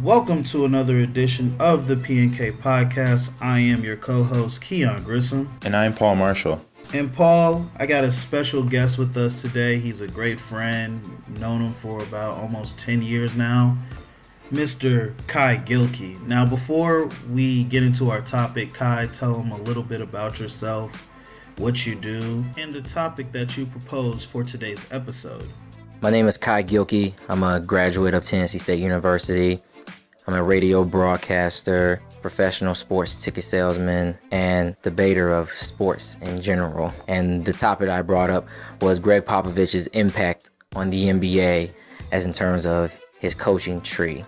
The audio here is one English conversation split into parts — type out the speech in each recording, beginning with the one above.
Welcome to another edition of the P&K Podcast. I am your co-host, Keon Grissom. And I'm Paul Marshall. And Paul, I got a special guest with us today. He's a great friend. Known him for about almost 10 years now. Mr. Kai Gilkey. Now, before we get into our topic, Kai, tell him a little bit about yourself, what you do, and the topic that you propose for today's episode. My name is Kai Gilkey. I'm a graduate of Tennessee State University. I'm a radio broadcaster, professional sports ticket salesman, and debater of sports in general. And the topic I brought up was Greg Popovich's impact on the NBA as in terms of his coaching tree.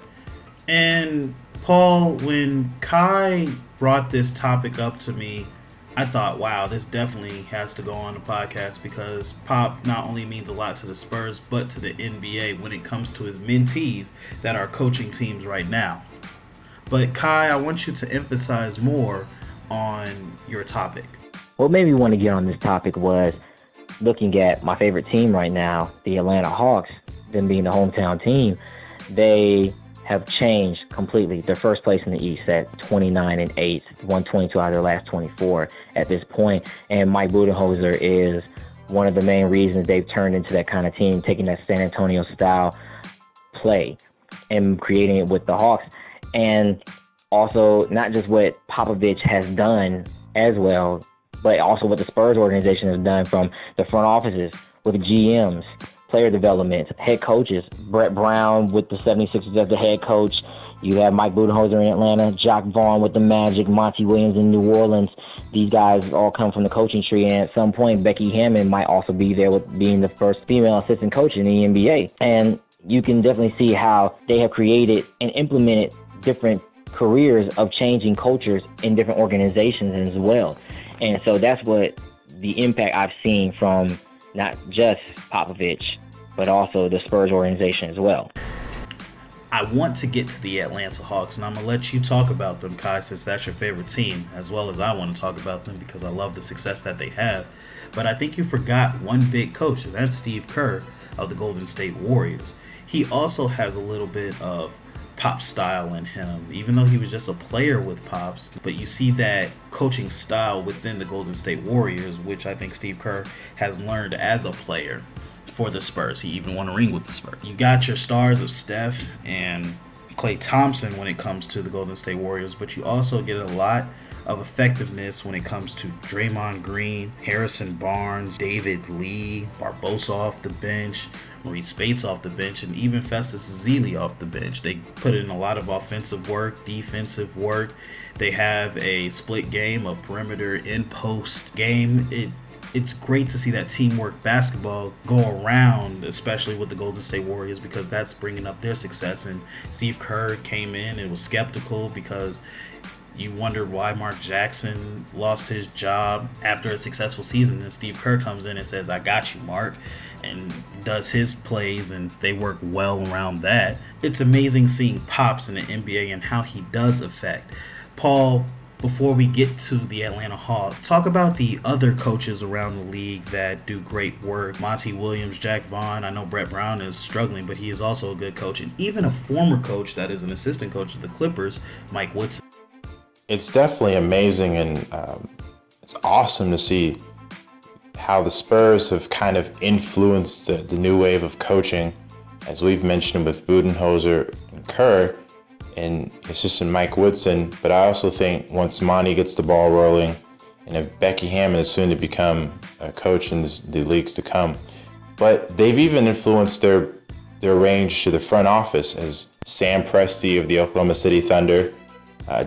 And Paul, when Kai brought this topic up to me, I thought, wow, this definitely has to go on the podcast because Pop not only means a lot to the Spurs, but to the NBA when it comes to his mentees that are coaching teams right now. But Kai, I want you to emphasize more on your topic. What made me want to get on this topic was looking at my favorite team right now, the Atlanta Hawks, them being the hometown team. They have changed completely. They're first place in the East at 29-8, won 22 out of their last 24 at this point. And Mike Budenholzer is one of the main reasons they've turned into that kind of team, taking that San Antonio style play and creating it with the Hawks. And also not just what Popovich has done as well, but also what the Spurs organization has done from the front offices with GMs, player development, head coaches. Brett Brown with the 76ers as the head coach. You have Mike Budenholzer in Atlanta, Jacques Vaughn with the Magic, Monty Williams in New Orleans. These guys all come from the coaching tree, and at some point, Becky Hammon might also be there with being the first female assistant coach in the NBA. And you can definitely see how they have created and implemented different careers of changing cultures in different organizations as well. And so that's what the impact I've seen from not just Popovich, but also the Spurs organization as well. I want to get to the Atlanta Hawks, and I'm going to let you talk about them, Kai, since that's your favorite team, as well as I want to talk about them because I love the success that they have. But I think you forgot one big coach, and that's Steve Kerr of the Golden State Warriors. He also has a little bit of Pop style in him, even though he was just a player with Pops. But you see that coaching style within the Golden State Warriors, which I think Steve Kerr has learned as a player for the Spurs. He even won a ring with the Spurs. You got your stars of Steph and Klay Thompson when it comes to the Golden State Warriors, but you also get a lot of effectiveness when it comes to Draymond Green, Harrison Barnes, David Lee, Barbosa off the bench, Maurice Spates off the bench, and even Festus Ezeli off the bench. They put in a lot of offensive work, defensive work. They have a split game, a perimeter in-post game. It's great to see that teamwork basketball go around, especially with the Golden State Warriors, because that's bringing up their success. And Steve Kerr came in and was skeptical because you wondered why Mark Jackson lost his job after a successful season. And Steve Kerr comes in and says, I got you, Mark, and does his plays, and they work well around that. It's amazing seeing Pops in the NBA and how he does affect. Paul, before we get to the Atlanta Hawks, talk about the other coaches around the league that do great work. Monty Williams, Jacques Vaughn. I know Brett Brown is struggling, but he is also a good coach. And even a former coach that is an assistant coach of the Clippers, Mike Woodson. It's definitely amazing, and it's awesome to see how the Spurs have kind of influenced the new wave of coaching, as we've mentioned with Budenholzer and Kerr and assistant Mike Woodson. But I also think once Monty gets the ball rolling, and if Becky Hammon is soon to become a coach in the leagues to come, but they've even influenced their range to the front office, as Sam Presti of the Oklahoma City Thunder,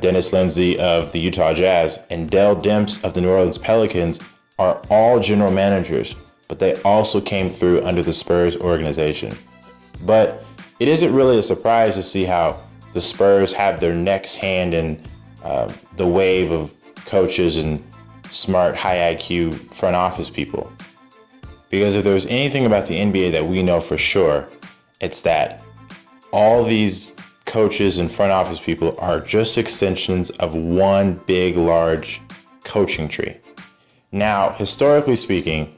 Dennis Lindsey of the Utah Jazz, and Dell Demps of the New Orleans Pelicans are all general managers, but they also came through under the Spurs organization. But it isn't really a surprise to see how the Spurs have their next hand in the wave of coaches and smart, high IQ front office people. Because if there's anything about the NBA that we know for sure, it's that all these coaches and front office people are just extensions of one big, large coaching tree. Now, historically speaking,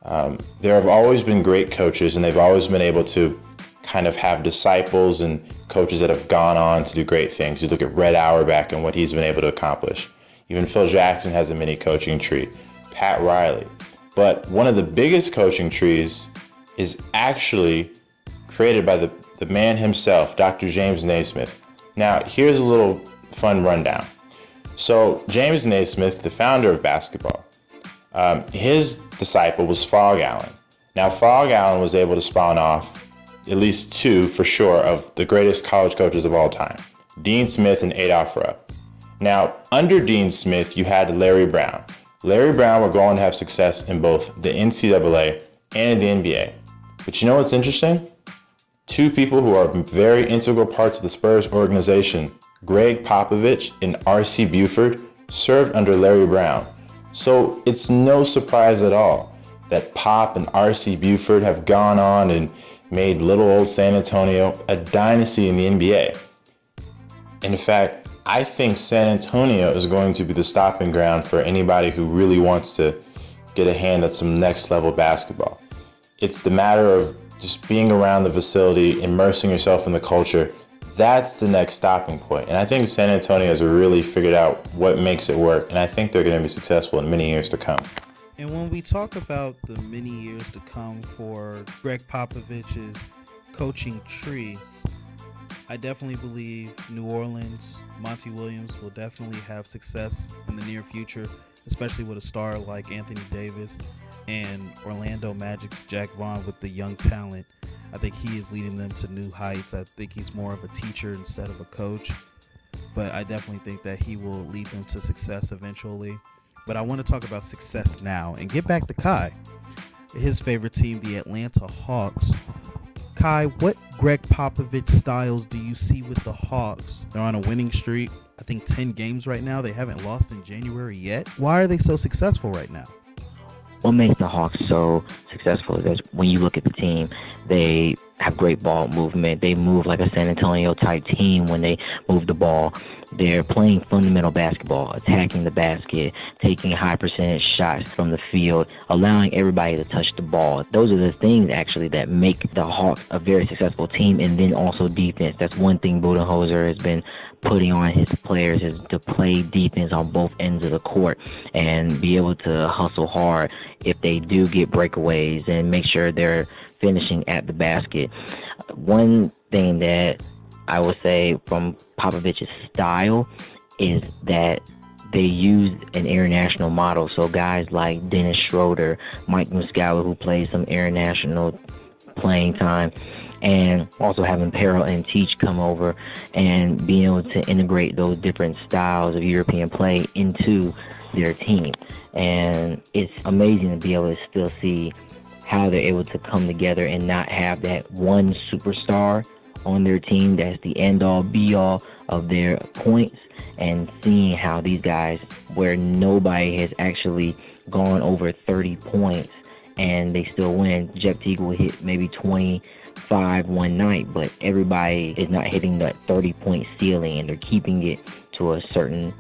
There have always been great coaches, and they've always been able to kind of have disciples and coaches that have gone on to do great things. You look at Red Auerbach and what he's been able to accomplish. Even Phil Jackson has a mini coaching tree. Pat Riley. But one of the biggest coaching trees is actually created by the man himself, Dr. James Naismith. Now, here's a little fun rundown. So, James Naismith, the founder of basketball, his disciple was Phog Allen. Now, Phog Allen was able to spawn off at least two, for sure, of the greatest college coaches of all time, Dean Smith and Adolph Rupp. Now, under Dean Smith, you had Larry Brown. Larry Brown were going to have success in both the NCAA and the NBA. But you know what's interesting? Two people who are very integral parts of the Spurs organization, Greg Popovich and R.C. Buford, served under Larry Brown. So it's no surprise at all that Pop and R.C. Buford have gone on and made little old San Antonio a dynasty in the NBA. In fact, I think San Antonio is going to be the stopping ground for anybody who really wants to get a hand at some next level basketball. It's the matter of just being around the facility, immersing yourself in the culture. That's the next stopping point. And I think San Antonio has really figured out what makes it work. And I think they're going to be successful in many years to come. And when we talk about the many years to come for Greg Popovich's coaching tree, I definitely believe New Orleans, Monty Williams will definitely have success in the near future, especially with a star like Anthony Davis, and Orlando Magic's Jack Vaughn with the young talent. I think he is leading them to new heights. I think he's more of a teacher instead of a coach, but I definitely think that he will lead them to success eventually. But I want to talk about success now and get back to Kai, his favorite team, the Atlanta Hawks. Kai, what Greg Popovich styles do you see with the Hawks? They're on a winning streak. I think 10 games right now. They haven't lost in January yet. Why are they so successful right now? What makes the Hawks so successful is that when you look at the team, they have great ball movement. They move like a San Antonio type team when they move the ball. They're playing fundamental basketball, attacking the basket, taking high percentage shots from the field, allowing everybody to touch the ball. Those are the things actually that make the Hawks a very successful team. And then also defense. That's one thing Budenholzer has been putting on his players, is to play defense on both ends of the court and be able to hustle hard if they do get breakaways and make sure they're finishing at the basket. One thing that I would say from Popovich's style is that they use an international model. So guys like Dennis Schroeder, Mike Muscala, who plays some international playing time, and also having Peril and Teach come over and being able to integrate those different styles of European play into their team. And it's amazing to be able to still see how they're able to come together and not have that one superstar on their team that's the end-all be-all of their points, and seeing how these guys, where nobody has actually gone over 30 points and they still win. Jeff Teague will hit maybe 25 one night, but everybody is not hitting that 30-point ceiling, and they're keeping it to a certain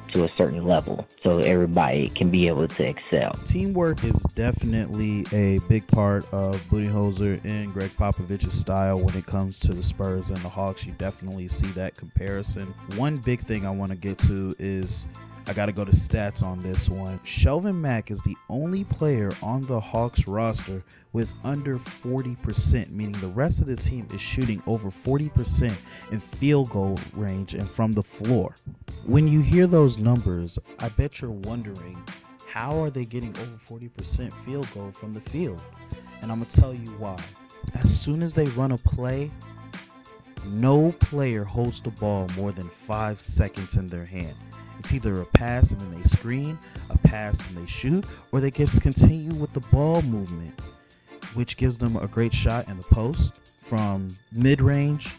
level, so everybody can be able to excel. Teamwork is definitely a big part of Budenholzer and Greg Popovich's style when it comes to the Spurs and the Hawks. You definitely see that comparison. One big thing I want to get to is, I got to go to stats on this one. Shelvin Mack is the only player on the Hawks roster with under 40%, meaning the rest of the team is shooting over 40% in field goal range and from the floor. When you hear those numbers, I bet you're wondering, how are they getting over 40% field goal from the field? And I'm going to tell you why. As soon as they run a play, no player holds the ball more than 5 seconds in their hand. It's either a pass and then they screen, a pass and they shoot, or they just continue with the ball movement, which gives them a great shot in the post from mid-range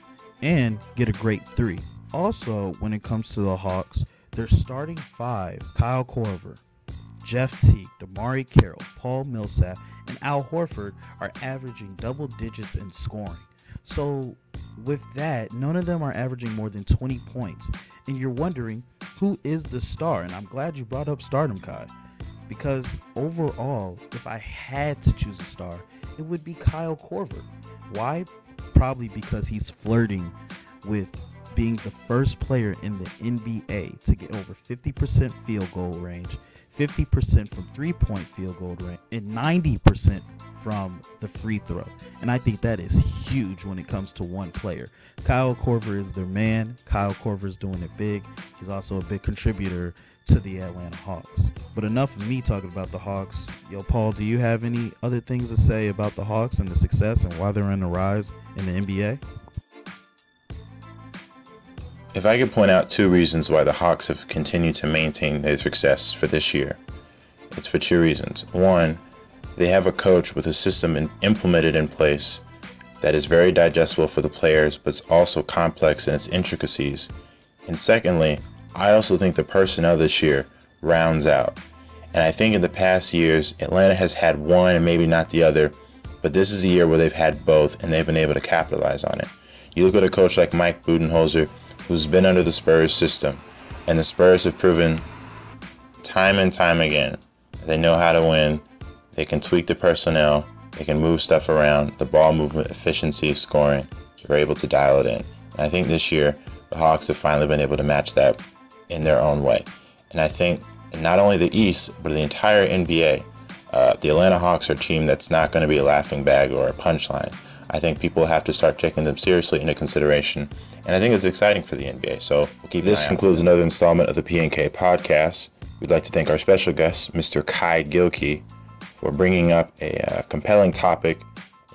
and get a great three. Also, when it comes to the Hawks, their starting five, Kyle Korver, Jeff Teague, Damari Carroll, Paul Millsap, and Al Horford, are averaging double digits in scoring. So with that, none of them are averaging more than 20 points. And you're wondering, who is the star? And I'm glad you brought up stardom, Kai. because overall, if I had to choose a star, it would be Kyle Korver. Why? Probably because he's flirting with being the first player in the NBA to get over 50% field goal range, 50% from three-point field goal range, and 90% from the free throw. And I think that is huge when it comes to one player. Kyle Korver is their man. Kyle Korver is doing it big. He's also a big contributor to the Atlanta Hawks. But enough of me talking about the Hawks. Yo, Paul, do you have any other things to say about the Hawks and the success and why they're on the rise in the NBA? If I could point out two reasons why the Hawks have continued to maintain their success for this year, it's for two reasons. One, they have a coach with a system implemented in place that is very digestible for the players, but it's also complex in its intricacies. And secondly, I also think the personnel this year rounds out. And I think in the past years, Atlanta has had one and maybe not the other, but this is a year where they've had both and they've been able to capitalize on it. You look at a coach like Mike Budenholzer, who's been under the Spurs system, and the Spurs have proven time and time again that they know how to win. They can tweak the personnel, they can move stuff around, the ball movement, efficiency, scoring, they're able to dial it in. And I think this year, the Hawks have finally been able to match that in their own way. And I think not only the East, but the entire NBA, the Atlanta Hawks are a team that's not going to be a laughing bag or a punchline. I think people have to start taking them seriously into consideration. And I think it's exciting for the NBA. So we'll keep this concludes another installment of the P&K podcast. We'd like to thank our special guest, Mr. Kai Gilkey, for bringing up a compelling topic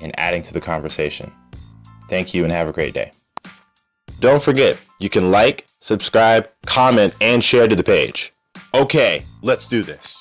and adding to the conversation. Thank you and have a great day. Don't forget, you can like, subscribe, comment, and share to the page. Okay, let's do this.